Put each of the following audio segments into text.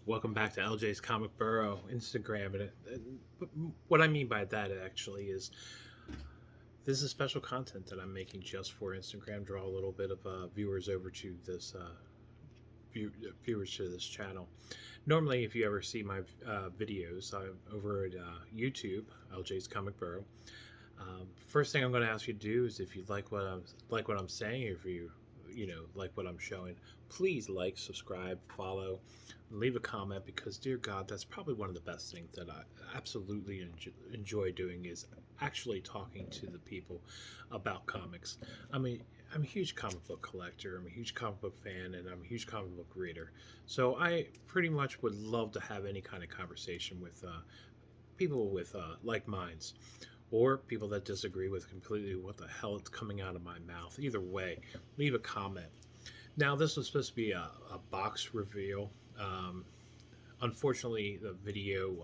Welcome back to LJ's Comic Burrow Instagram. But what I mean by that actually is this is special content that I'm making just for Instagram. Draw a little bit of viewers over to this viewers to this channel. Normally, if you ever see my videos, I'm over at YouTube, LJ's Comic Burrow. First thing I'm going to ask you to do is if you like what I'm saying, if you like what I'm showing, please like, subscribe, follow, leave a comment because dear God, that's probably one of the best things that I absolutely enjoy doing is actually talking to the people about comics. I mean, I'm a huge comic book collector. I'm a huge comic book fan, and I'm a huge comic book reader. So I pretty much would love to have any kind of conversation with people with like minds or people that disagree with completely what the hell is coming out of my mouth. Either way, leave a comment. Now, this was supposed to be a box reveal. Um, Unfortunately, the video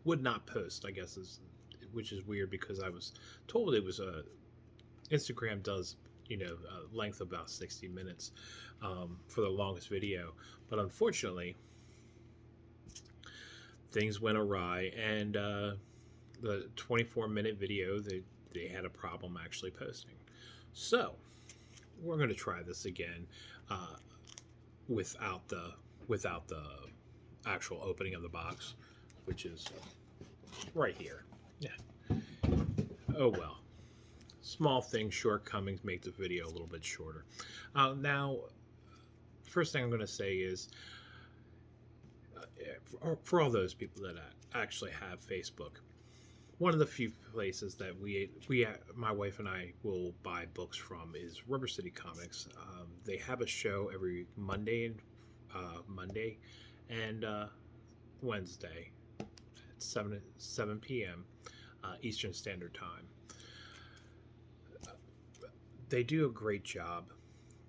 would not post, I guess, which is weird because I was told it was a Instagram does a length of about 60 minutes for the longest video, but unfortunately things went awry and the 24-minute video they had a problem actually posting. So we're going to try this again uh, without the actual opening of the box, which is right here. Yeah. Oh well. Small things, shortcomings make the video a little bit shorter. Now, first thing I'm going to say is for all those people that actually have Facebook, one of the few places that we my wife and I will buy books from is River City Comics. They have a show every Monday and Wednesday at 7 p.m. Eastern Standard Time. They do a great job.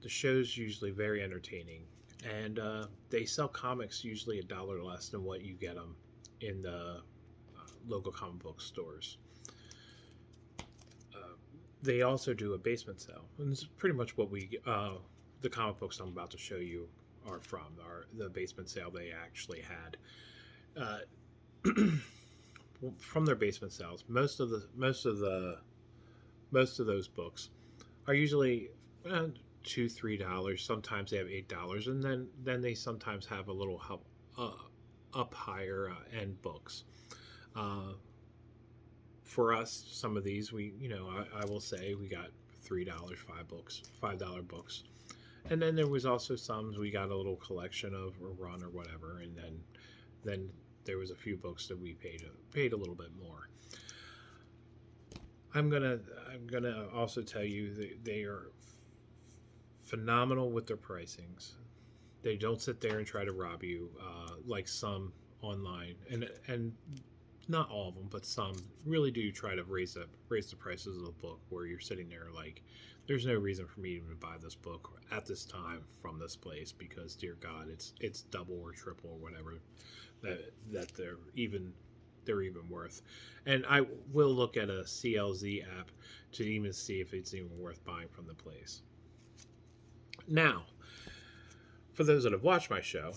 The show's usually very entertaining, and they sell comics usually $1 less than what you get them in the local comic book stores. Uh, they also do a basement sale, and it's pretty much what the comic books I'm about to show you are from. Are the basement sale they actually had. From their basement sales, most of those books are usually $2-3. Sometimes they have $8, and then they sometimes have a little up higher end books. Uh, for us, some of these I will say we got $3, $5 books, and then there was also some we got a little collection of or run or whatever, and then there was a few books that we paid a little bit more. I'm gonna also tell you they are phenomenal with their pricings. They don't sit there and try to rob you like some online, and not all of them, but some really do try to raise the prices of the book. Where you're sitting there like, there's no reason for me to buy this book at this time from this place because, dear God, it's double or triple or whatever that they're even worth. And I will look at a CLZ app to even see if it's even worth buying from the place. Now, for those that have watched my show,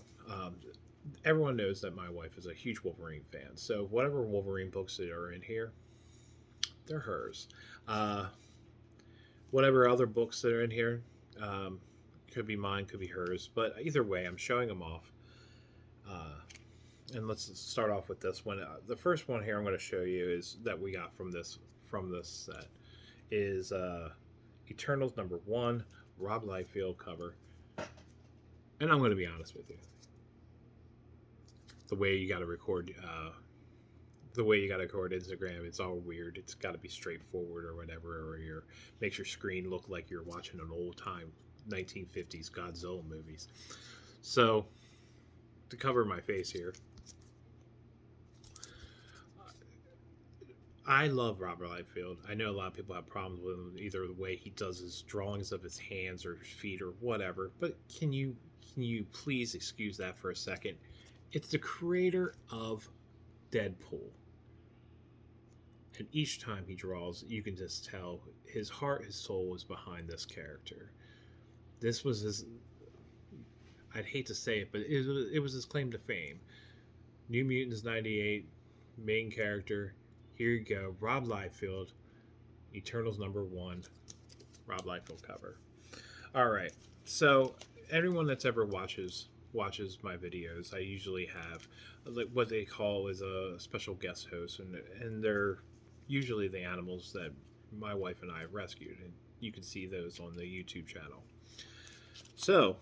everyone knows that my wife is a huge Wolverine fan. So whatever Wolverine books that are in here, they're hers. Uh, whatever other books that are in here, could be mine, could be hers. But either way, I'm showing them off. Uh, and let's start off with this one. The first one here I'm going to show you is that we got from this set is Eternals #1, Rob Liefeld cover. And I'm going to be honest with you, the way you got to record Instagram, it's all weird. It's got to be straightforward or whatever, or makes your screen look like you're watching an old time 1950s Godzilla movies. So to cover my face here, I love Robert Liefeld. I know a lot of people have problems with him, either the way he does his drawings of his hands or his feet or whatever. But can you please excuse that for a second? It's the creator of Deadpool. And each time he draws, you can just tell his heart, his soul is behind this character. This was his. I'd hate to say it, but it was his claim to fame. New Mutants 98, main character. Here you go. Rob Liefeld, Eternals #1. Rob Liefeld cover. All right. So everyone that's ever watches my videos, I usually have what they call is a special guest host, and they're usually the animals that my wife and I have rescued, and you can see those on the YouTube channel. So,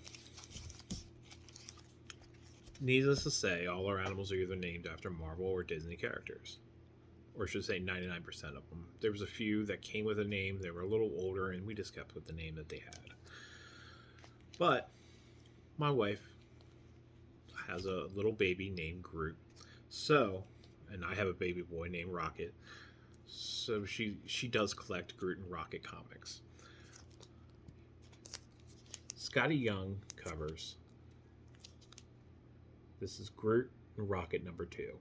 needless to say, all our animals are either named after Marvel or Disney characters, or I should say 99% of them. There was a few that came with a name. They were a little older, and we just kept with the name that they had. But my wife has a little baby named Groot. So, and I have a baby boy named Rocket. So she does collect Groot and Rocket comics. Scotty Young covers. This is Groot and Rocket #2.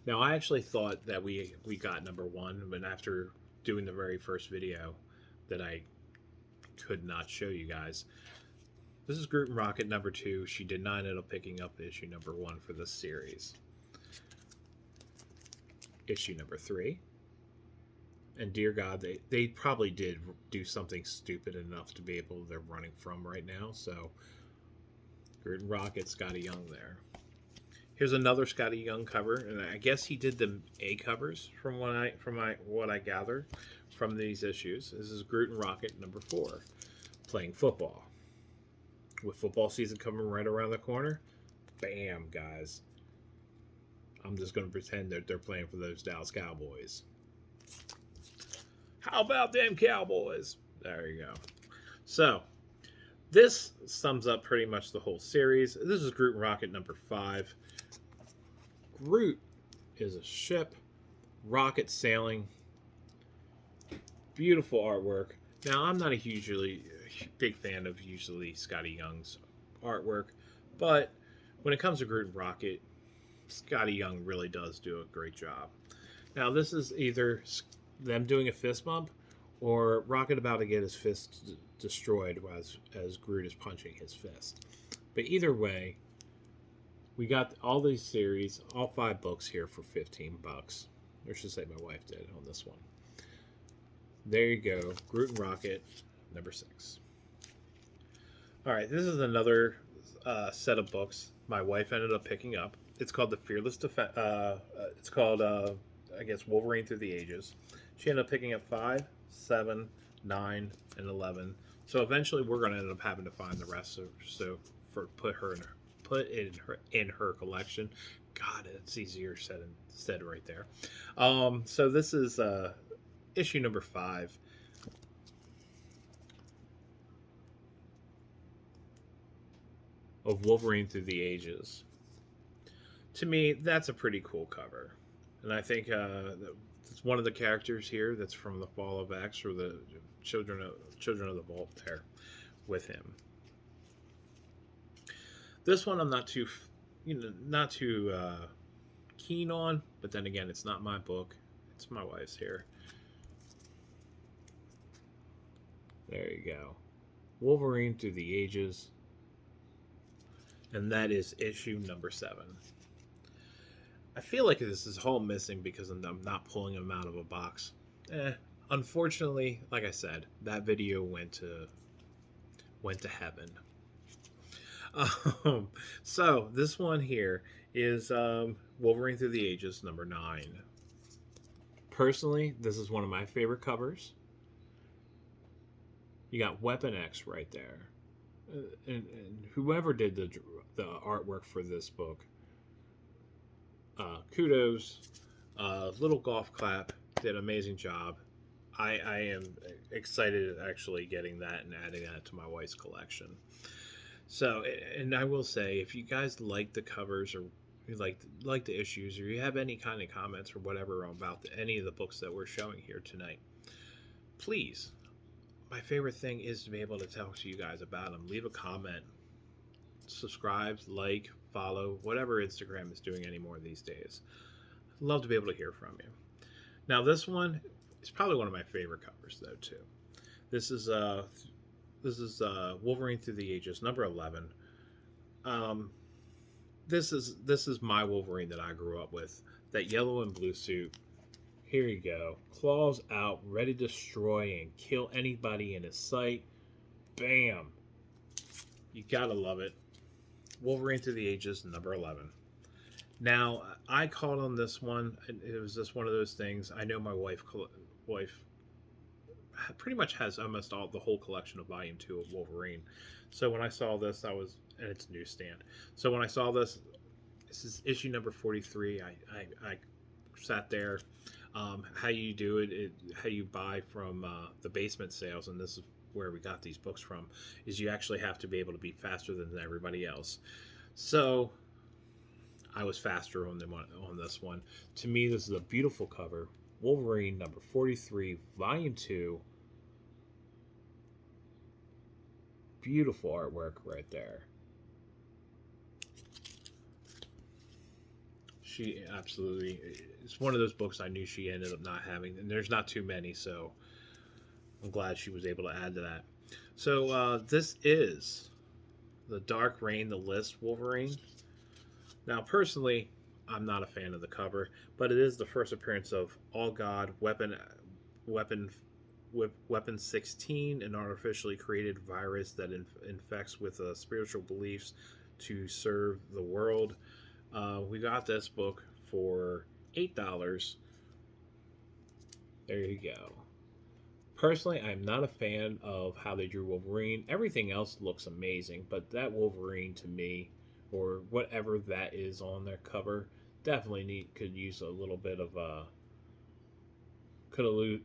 Now, I actually thought that we got #1, but after doing the very first video that I could not show you guys, this is Groot and Rocket #2. She did not end up picking up issue #1 for this series. Issue #3. And dear God, they probably did do something stupid enough to be able they're running from right now. So Groot and Rocket, Scotty Young there. Here's another Scotty Young cover, and I guess he did the A covers from what I gather from these issues. This is Groot and Rocket #4, playing football. With football season coming right around the corner, bam, guys. I'm just going to pretend that they're playing for those Dallas Cowboys. How about them Cowboys? There you go. So, this sums up pretty much the whole series. This is Groot and Rocket #5. Groot is a ship, Rocket sailing. Beautiful artwork. Now, I'm not a hugely big fan of usually Scotty Young's artwork, but when it comes to Groot and Rocket, Scotty Young really does do a great job. Now, this is either them doing a fist bump or Rocket about to get his fist destroyed as Groot is punching his fist. But either way, we got all these series, all 5 books here for $15. Or I should say my wife did on this one. There you go. Groot and Rocket, #6. All right, this is another set of books my wife ended up picking up. It's called The Fearless Defense. It's called, I guess, Wolverine Through the Ages. She ended up picking up 5, 7, 9, and 11. So eventually, we're going to end up having to find the rest. So put in her collection. God, it's easier said right there. So this is issue #5. Of Wolverine Through the Ages. To me, that's a pretty cool cover, and I think it's one of the characters here that's from the Fall of X, or the Children of the Vault there with him. This one I'm not too keen on, but then again, it's not my book; it's my wife's here. There you go, Wolverine Through the Ages. And that is issue #7. I feel like this is whole missing because I'm not pulling them out of a box. Unfortunately, like I said, that video went to heaven. So this one here is Wolverine Through the Ages #9. Personally, this is one of my favorite covers. You got Weapon X right there. And whoever did the artwork for this book, kudos. Little golf clap, did an amazing job. I am excited actually getting that and adding that to my wife's collection. So, and I will say, if you guys like the covers or you like the issues, or you have any kind of comments or whatever about any of the books that we're showing here tonight, please. My favorite thing is to be able to talk to you guys about them. Leave a comment, subscribe, like, follow, whatever Instagram is doing anymore these days. I'd love to be able to hear from you. Now, this one is probably one of my favorite covers, though, too. This is Wolverine Through the Ages #11. Um, this is my Wolverine that I grew up with. That yellow and blue suit. Here you go. Claws out, ready to destroy and kill anybody in his sight. Bam. You gotta love it. Wolverine Through the Ages, number 11. Now, I called on this one. It was just one of those things. I know my wife pretty much has almost all the whole collection of Volume 2 of Wolverine. So when I saw this, I was, and it's newsstand. So when I saw this is issue number 43. I sat there. How you do it, how you buy from the basement sales, and this is where we got these books from, is you actually have to be able to be faster than everybody else. So I was faster on this one. To me, this is a beautiful cover. Wolverine number 43, volume 2. Beautiful artwork right there. She absolutely, it's one of those books I knew she ended up not having, and there's not too many, so I'm glad she was able to add to that. So this is the Dark Reign, the List Wolverine. Now, personally, I'm not a fan of the cover, but it is the first appearance of All God Weapon Weapon 16, an artificially created virus that infects with spiritual beliefs to serve the world. We got this book for $8. There you go. Personally, I'm not a fan of how they drew Wolverine. Everything else looks amazing, but that Wolverine to me, or whatever that is on their cover, definitely could use a little bit of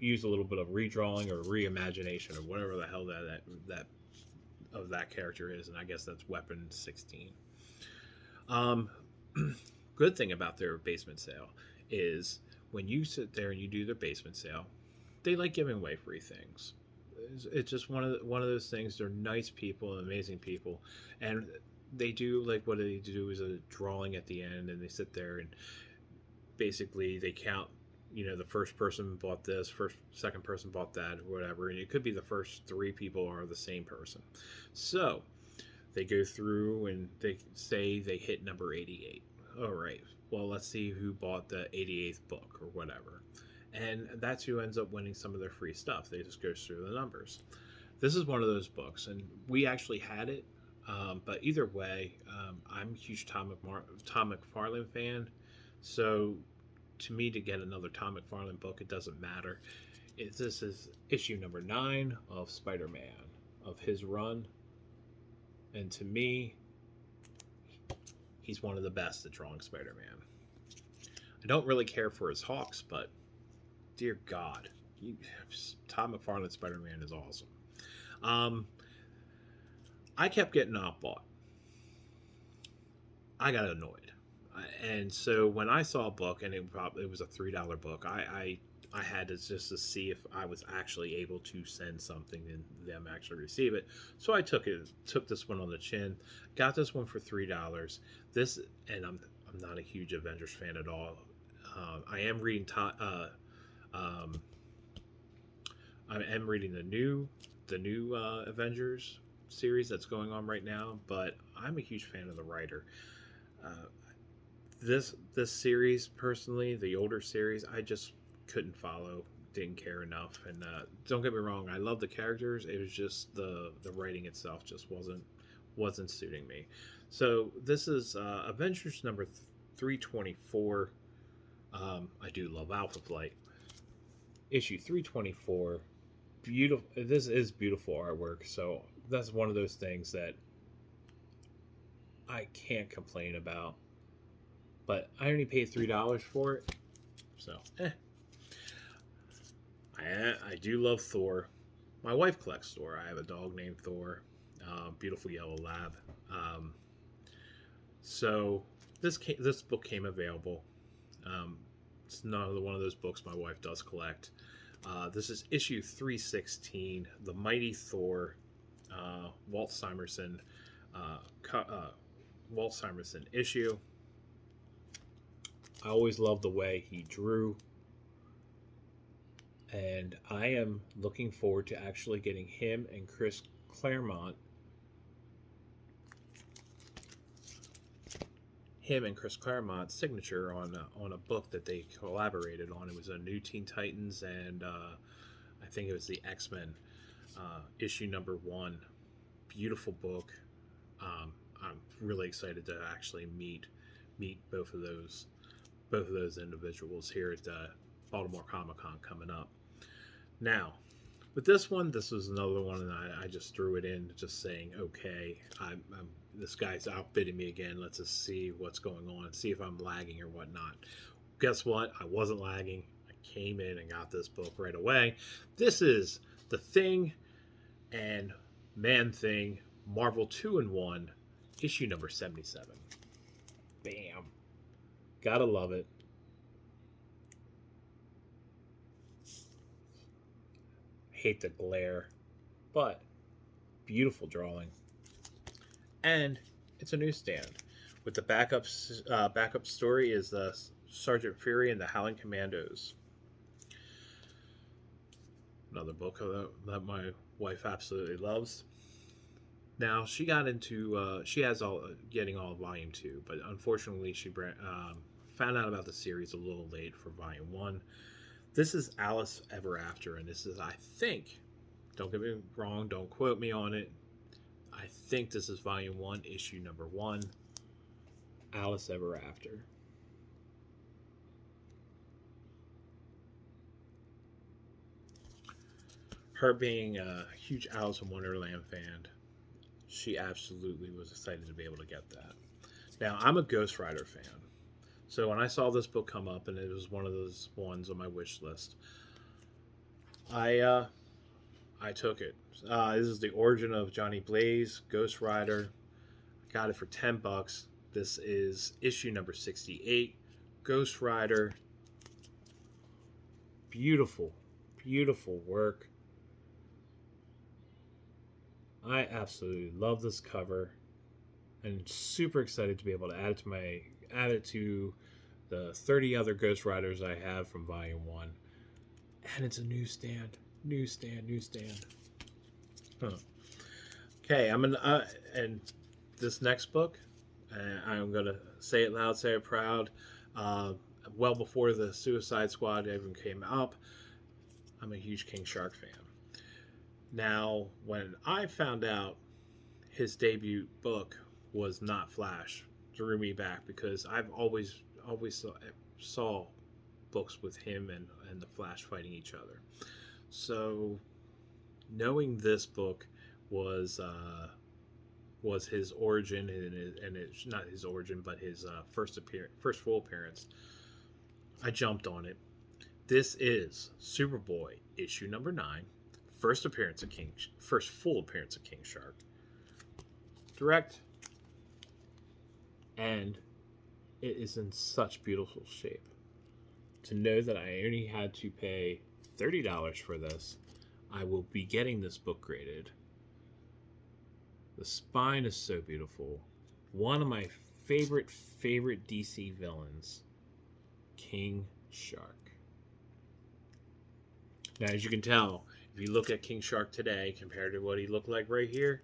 use a little bit of redrawing or reimagination or whatever the hell that of that character is, and I guess that's Weapon 16. Good thing about their basement sale is when you sit there and you do their basement sale, they like giving away free things. It's just one of those things. They're nice people, amazing people, and they do like what they do is a drawing at the end, and they sit there and basically they count. The first person bought this, second person bought that, or whatever, and it could be the first 3 people are the same person. So they go through and they say they hit number 88. All right, well, let's see who bought the 88th book or whatever. And that's who ends up winning some of their free stuff. They just go through the numbers. This is one of those books, and we actually had it. But either way, I'm a huge Tom McFarlane fan. So to me, to get another Tom McFarlane book, it doesn't matter. This is issue number 9 of Spider-Man, of his run. And to me, he's one of the best at drawing Spider-Man. I don't really care for his Hawks, but dear God, Todd McFarlane's Spider-Man is awesome. I kept getting outbought. I got annoyed, and so when I saw a book and it was a $3 book, I had to just to see if I was actually able to send something and them actually receive it. So I took this one on the chin, got this one for $3. This, and I'm not a huge Avengers fan at all. I am reading I am reading the new Avengers series that's going on right now, but I'm a huge fan of the writer. This series, personally, the older series, I just couldn't follow, didn't care enough. And don't get me wrong, I love the characters. It was just the writing itself just wasn't suiting me. So this is Avengers number 324. I do love Alpha Flight. Issue 324. Beautiful. This is beautiful artwork. So that's one of those things that I can't complain about. But I only paid $3 for it. So, I do love Thor. My wife collects Thor. I have a dog named Thor. Beautiful yellow lab. So this book came available. It's not one of those books my wife does collect. This is issue 316, The Mighty Thor, Walt Simonson issue. I always loved the way he drew, and I am looking forward to actually getting him and Chris Claremont him and Chris Claremont's signature on a book that they collaborated on. It was a New Teen Titans and I think it was the X-Men issue number 1. Beautiful book. I'm really excited to actually meet both of those individuals here at Baltimore Comic Con coming up. Now, with this one, this was another one, and I just threw it in, just saying, okay, this guy's outbidding me again. Let's just see what's going on, see if I'm lagging or whatnot. Guess what? I wasn't lagging. I came in and got this book right away. This is The Thing and Man-Thing, Marvel 2-in-1, issue number 77. Bam. Gotta love it. Hate the glare, but beautiful drawing. And it's a newsstand. With the backup story is the Sergeant Fury and the Howling Commandos. Another book that my wife absolutely loves. Now she got into she has getting all of volume 2, but unfortunately she found out about the series a little late for volume 1. This is Alice Ever After, and this is, I think, don't get me wrong, don't quote me on it, I think this is volume 1, issue number 1, Alice Ever After. Her being a huge Alice in Wonderland fan, she absolutely was excited to be able to get that. Now, I'm a Ghost Rider fan. So when I saw this book come up, and it was one of those ones on my wish list, I took it. This is the origin of Johnny Blaze, Ghost Rider. I got it for $10. This is issue number 68, Ghost Rider. Beautiful, beautiful work. I absolutely love this cover, and super excited to be able to add it to the 30 other Ghost Riders I have from Volume 1. And it's a newsstand. Huh. Okay, and this next book, I'm gonna say it loud, say it proud. Well before the Suicide Squad even came up, I'm a huge King Shark fan. Now, when I found out his debut book was not Flash, drew me back, because I've always saw books with him and the Flash fighting each other. So knowing this book was his origin, and it's not his origin, but his first full appearance, I jumped on it. This is Superboy issue number 9, first full appearance of King Shark. Direct, and it is in such beautiful shape. To know that I only had to pay $30 for this, I will be getting this book graded. The spine is so beautiful. One of my favorite DC villains, King Shark. Now, as you can tell, if you look at King Shark today compared to what he looked like right here,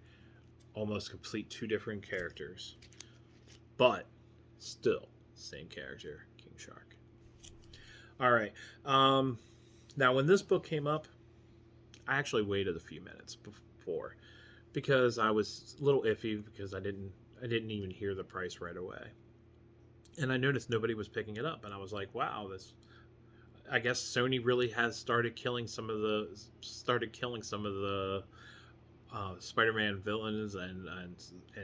almost complete two different characters. But still, same character, King Shark. All right. Now, when this book came up, I actually waited a few minutes before, because I was a little iffy, because I didn't even hear the price right away, and I noticed nobody was picking it up, and I was like, wow, I guess Sony really has started killing some of the Spider-Man villains and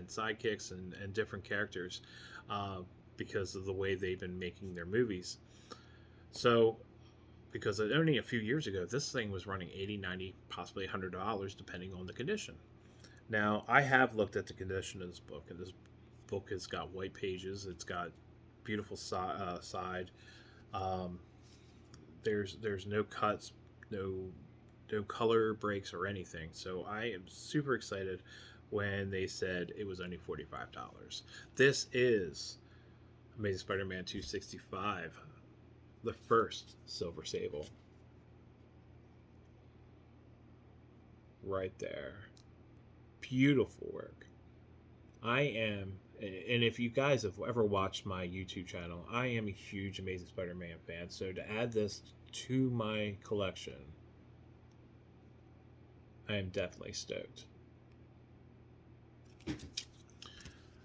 sidekicks and different characters, because of the way they've been making their movies. So, because only a few years ago, this thing was running $80, $90, possibly $100, depending on the condition. Now, I have looked at the condition of this book, and this book has got white pages. It's got beautiful side. There's no cuts, no color breaks or anything. So I am super excited when they said it was only $45. This is Amazing Spider-Man 265, the first Silver Sable. Right there. Beautiful work. I am And if you guys have ever watched my YouTube channel, I am a huge Amazing Spider-Man fan. So to add this to my collection, I am definitely stoked.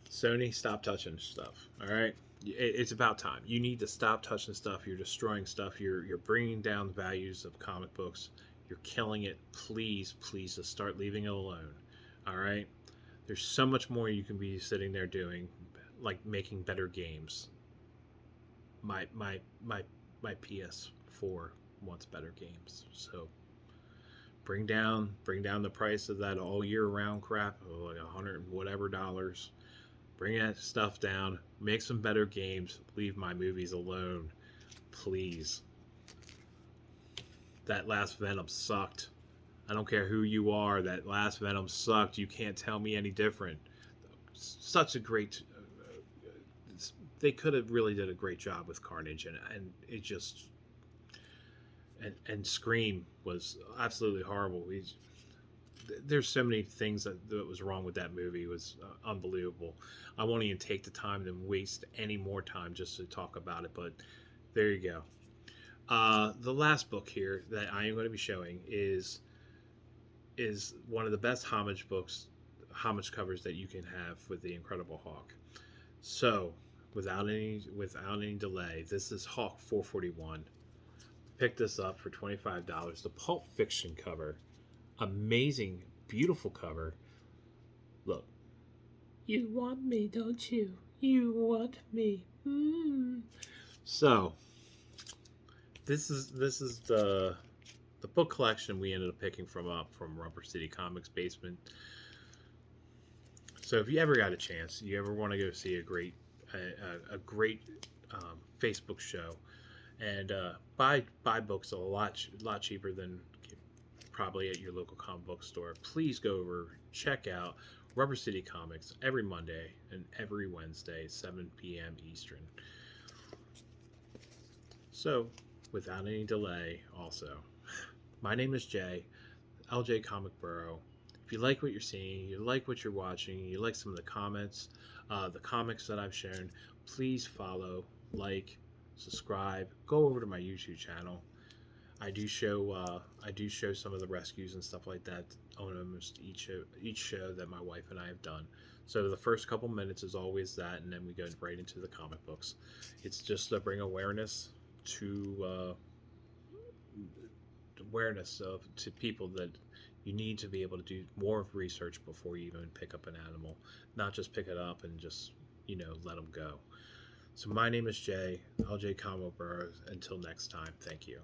Sony, stop touching stuff. All right, it's about time. You need to stop touching stuff. You're destroying stuff. You're bringing down the values of comic books. You're killing it. Please, please, just start leaving it alone. All right. There's so much more you can be sitting there doing, like making better games. My PS4 wants better games. So bring down the price of that all year round crap, like $100 and whatever dollars. Bring that stuff down. Make some better games. Leave my movies alone, please. That last Venom sucked. I don't care who you are. That last Venom sucked. You can't tell me any different. Such a great. They could have really did a great job with Carnage, and it just. And Scream was absolutely horrible. There's so many things that was wrong with that movie. It was unbelievable. I won't even take the time to waste any more time just to talk about it. But there you go. The last book here that I am going to be showing is one of the best homage covers that you can have with the Incredible Hulk. So, without any delay, this is Hulk 441. Pick this up for $25. The Pulp Fiction cover, amazing, beautiful cover. Look, you want me, don't you? You want me. So, this is the book collection we ended up picking from Rubber City Comics basement. So if you ever got a chance, you ever want to go see a great Facebook show, and buy books a lot cheaper than probably at your local comic book store, please go over, check out Rubber City Comics every Monday and every Wednesday, 7 p.m. Eastern. So, without any delay, also, my name is Jay, LJ Comic Borough. If you like what you're seeing, you like what you're watching, you like some of the comments, the comics that I've shown, please follow, like, subscribe, go over to my YouTube channel. I do show some of the rescues and stuff like that on almost each show that my wife and I have done. So the first couple minutes is always that, and then we go right into the comic books. It's just to bring awareness to people that you need to be able to do more research before you even pick up an animal, not just pick it up and just let them go. So my name is Jay, LJ Comic Borough. Until next time, thank you.